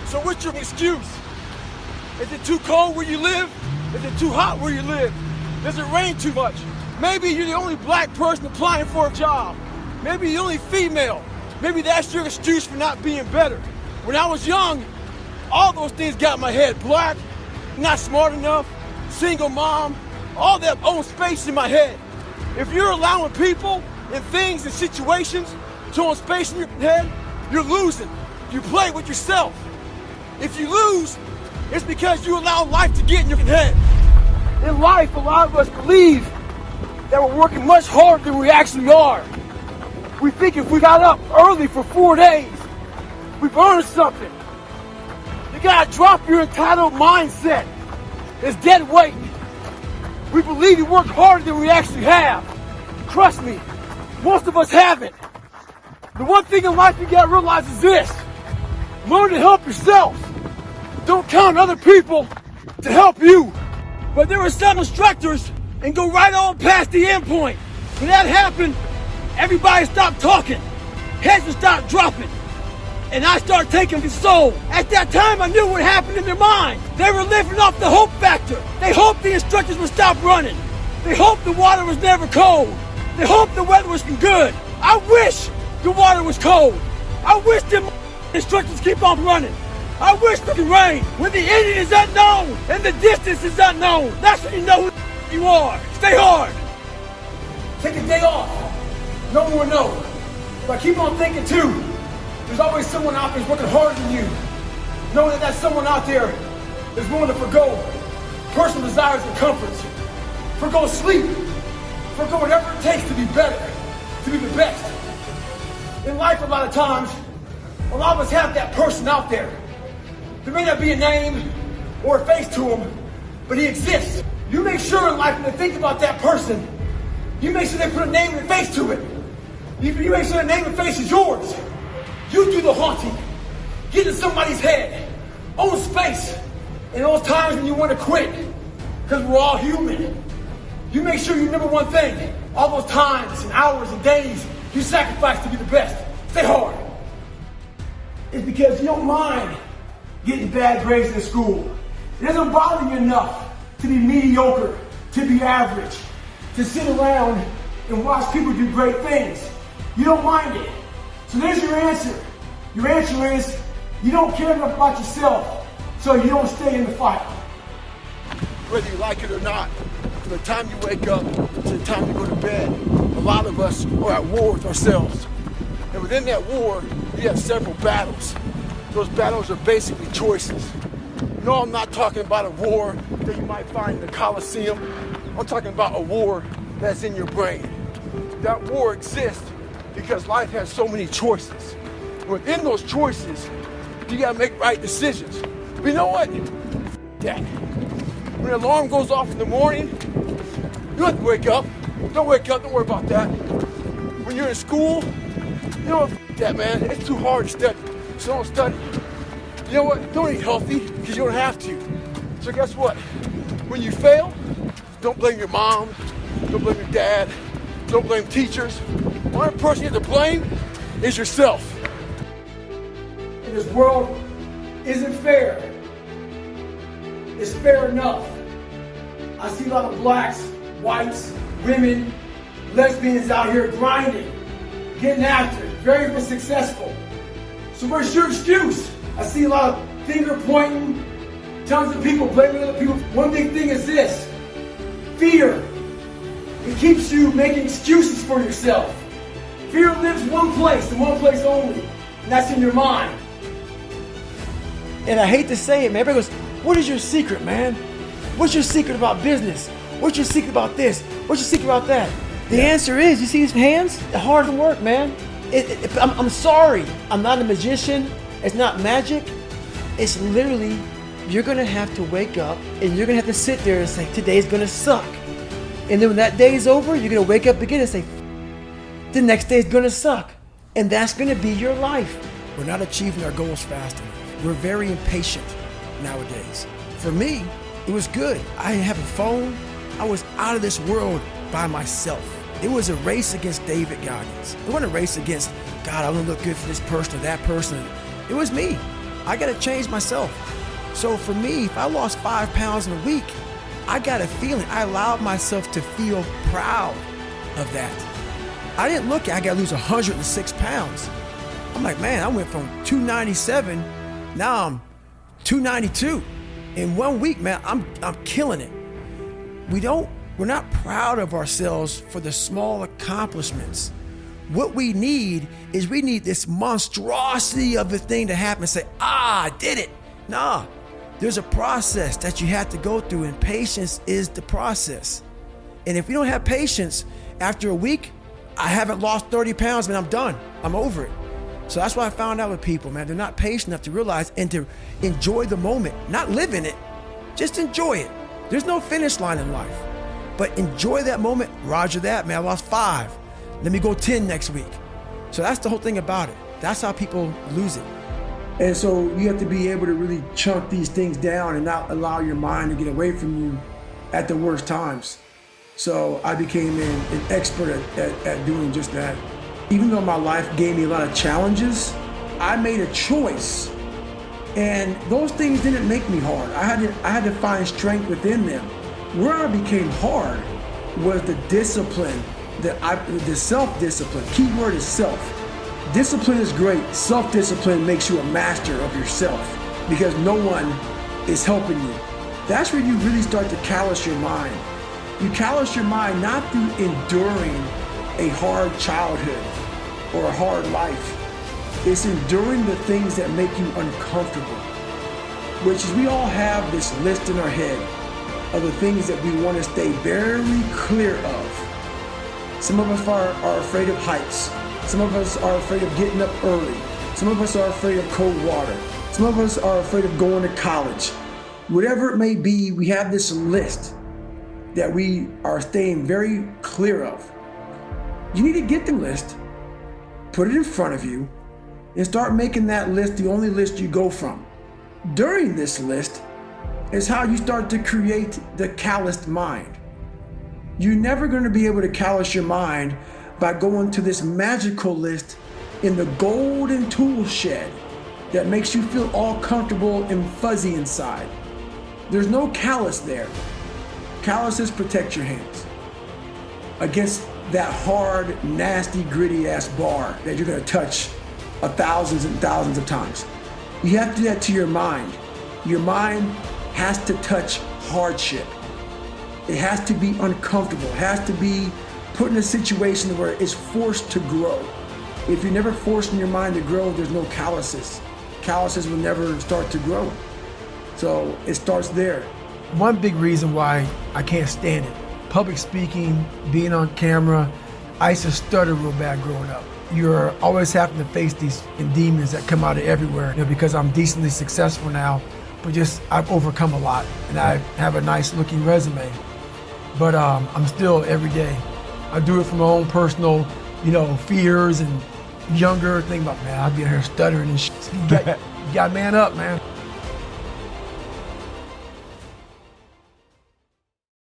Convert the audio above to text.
So what's your excuse? Is it too cold where you live? Is it too hot where you live? Does it rain too much? Maybe you're the only black person applying for a job. Maybe you're the only female. Maybe that's your excuse for not being better. When I was young, all those things got in my head. Black, not smart enough, single mom, all that own space in my head. If you're allowing people and things and situations to own space in your head, you're losing. You play with yourself. If you lose, it's because you allow life to get in your head. In life, a lot of us believe that we're working much harder than we actually are. We think if we got up early for 4 days, we've earned something. You gotta drop your entitled mindset. It's dead weight. We believe we work harder than we actually have. Trust me, most of us haven't. The one thing in life you gotta realize is this: learn to help yourself. Don't count on other people to help you. But there were some instructors and go right on past the end point. When that happened, everybody stopped talking. Heads would stop dropping. And I started taking control. At that time, I knew what happened in their mind. They were living off the hope factor. They hoped the instructors would stop running. They hoped the water was never cold. They hoped the weather was good. I wish the water was cold. I wish the instructors keep on running. I wish it could rain. When the ending is unknown and the distance is unknown, that's when you know who you are. Stay hard. Take a day off. No more no. But keep on thinking too. There's always someone out there who's working harder than you. Knowing that someone out there is willing to forgo personal desires and comforts. Forgo sleep. Forgo whatever it takes to be better, to be the best. In life, a lot of times, a lot of us have that person out there. There may not be a name or a face to him, but he exists. You make sure in life when they think about that person, you make sure they put a name and a face to it. You make sure the name and face is yours. You do the haunting. Get in somebody's head. Own space. In those times when you want to quit, because we're all human, you make sure you remember one thing. All those times and hours and days you sacrifice to be the best. Stay hard. It's because you don't mind getting bad grades in school. It doesn't bother you enough to be mediocre, to be average, to sit around and watch people do great things. You don't mind it. So there's your answer. Your answer is you don't care enough about yourself, so you don't stay in the fight. Whether you like it or not, from the time you wake up to the time you go to bed, a lot of us are at war with ourselves. And within that war, you have several battles. Those battles are basically choices. No, I'm not talking about a war that you might find in the Coliseum. I'm talking about a war that's in your brain. That war exists because life has so many choices. Within those choices, you gotta make right decisions. But you know what? That. When the alarm goes off in the morning, you don't have to wake up. Don't wake up, don't worry about that. When you're in school, you know what? That, man, it's too hard to study. So don't study. You know what? Don't eat healthy because you don't have to. So guess what? When you fail, don't blame your mom, don't blame your dad, don't blame teachers. The only person you have to blame is yourself. And this world isn't fair. It's fair enough. I see a lot of blacks, whites, women, lesbians out here grinding, getting after it, very successful. So where's your excuse? I see a lot of finger pointing, tons of people blaming other people. One big thing is this: fear. It keeps you making excuses for yourself. Fear lives one place and one place only, and that's in your mind. And I hate to say it, man. Everybody goes, what is your secret, man? What's your secret about business? What's your secret about this? What's your secret about that? The answer is, you see these hands? They're hard work, man. I'm sorry, I'm not a magician. It's not magic. It's literally, you're gonna have to wake up and you're gonna have to sit there and say, today's gonna suck. And then when that day is over, you're gonna wake up again and say, the next day is gonna suck. And that's gonna be your life. We're not achieving our goals fast enough. We're very impatient nowadays. For me, it was good. I didn't have a phone. I was out of this world by myself. It was a race against David Goggins. It wasn't a race against, God, I want to look good for this person or that person. It was me. I got to change myself. So for me, if I lost 5 pounds in a week, I got a feeling. I allowed myself to feel proud of that. I didn't look at I got to lose 106 pounds. I'm like, man, I went from 297, now I'm 292. In 1 week, man, I'm killing it. We're not proud of ourselves for the small accomplishments. What we need is this monstrosity of a thing to happen and say, I did it. Nah, there's a process that you have to go through, and patience is the process. And if we don't have patience, after a week, I haven't lost 30 pounds, man, I'm done. I'm over it. So that's what I found out with people, man. They're not patient enough to realize and to enjoy the moment, not live in it, just enjoy it. There's no finish line in life, but enjoy that moment. Roger that, man, I lost 5. Let me go 10 next week. So that's the whole thing about it. That's how people lose it. And so you have to be able to really chunk these things down and not allow your mind to get away from you at the worst times. So I became an expert at doing just that. Even though my life gave me a lot of challenges, I made a choice. And those things didn't make me hard. I had to find strength within them. Where I became hard was the discipline, the self-discipline. Key word is self. Discipline is great. Self-discipline makes you a master of yourself because no one is helping you. That's where you really start to callous your mind. You callous your mind not through enduring a hard childhood or a hard life. It's enduring the things that make you uncomfortable, which is we all have this list in our head of the things that we want to stay very clear of. Some of us are afraid of heights. Some of us are afraid of getting up early. Some of us are afraid of cold water. Some of us are afraid of going to college. Whatever it may be, we have this list that we are staying very clear of. You need to get the list, put it in front of you, and start making that list the only list you go from. During this list is how you start to create the calloused mind. You're never going to be able to callous your mind by going to this magical list in the golden tool shed that makes you feel all comfortable and fuzzy inside. There's no callus there. Calluses protect your hands against that hard, nasty, gritty ass bar that you're gonna touch thousands and thousands of times. You have to do that to your mind. Your mind has to touch hardship. It has to be uncomfortable. It has to be put in a situation where it's forced to grow. If you're never forcing your mind to grow, there's no calluses. Calluses will never start to grow. So it starts there. One big reason why I can't stand it, public speaking, being on camera, I used to stutter real bad growing up. You're always having to face these demons that come out of everywhere. Because I'm decently successful now, but I've overcome a lot and I have a nice looking resume. But I'm still every day. I do it for my own personal, fears and younger thing about, man, I'll be here stuttering and shit. You got to man up, man.